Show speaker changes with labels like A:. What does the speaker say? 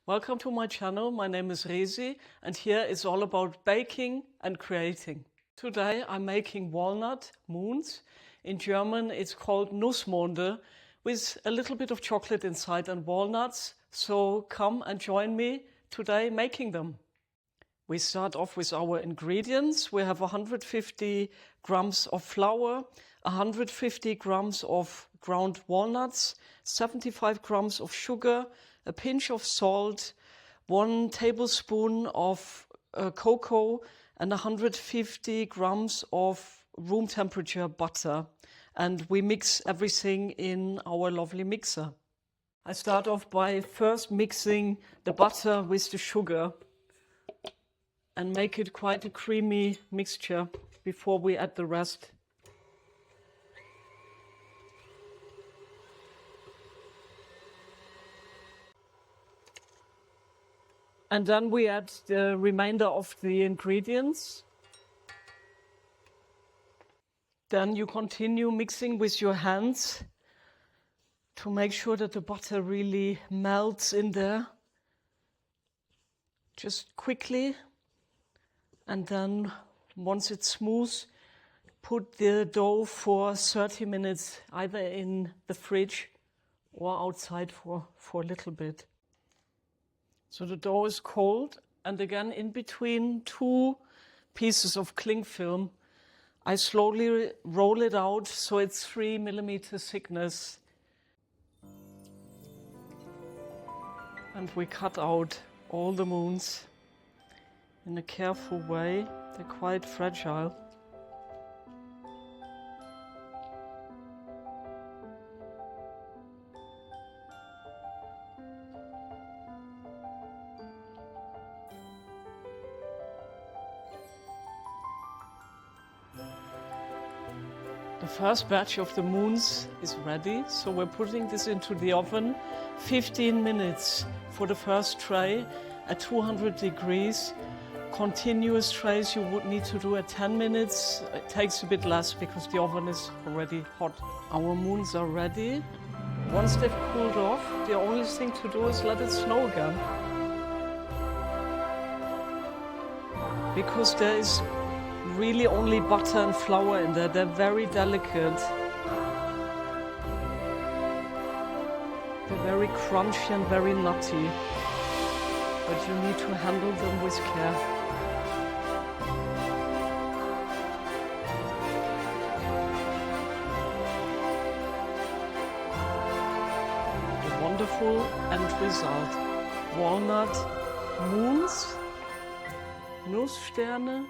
A: Welcome to my channel. My name is Resi and here it's all about baking and creating. Today I'm making walnut moons. In German it's called Nussmonde, with a little bit of chocolate inside and walnuts. So come and join me today making them. We start off with our ingredients. We have 150 grams of flour, 150 grams of ground walnuts, 75 grams of sugar, a pinch of salt, 1 tablespoon of cocoa, and 150 grams of room temperature butter. And we mix everything in our lovely mixer. I start off by first mixing the butter with the sugar and make it quite a creamy mixture before we add the rest. And then we add the remainder of the ingredients. Then you continue mixing with your hands to make sure that the butter really melts in there. Just quickly. And then once it's smooth, put the dough for 30 minutes either in the fridge or outside for a little bit. So the dough is cold, and again in between 2 pieces of cling film, I slowly roll it out so it's 3 millimeters thickness. And we cut out all the moons in a careful way. They're quite fragile. The first batch of the moons is ready, so we're putting this into the oven. 15 minutes for the first tray at 200 degrees. Continuous trays you would need to do at 10 minutes. It takes a bit less because the oven is already hot. Our moons are ready. Once they've cooled off, the only thing to do is let it snow again. Because there is really only butter and flour in there. They're very delicate. They're very crunchy and very nutty. But you need to handle them with care. A wonderful end result. Walnut moons, Nusssterne,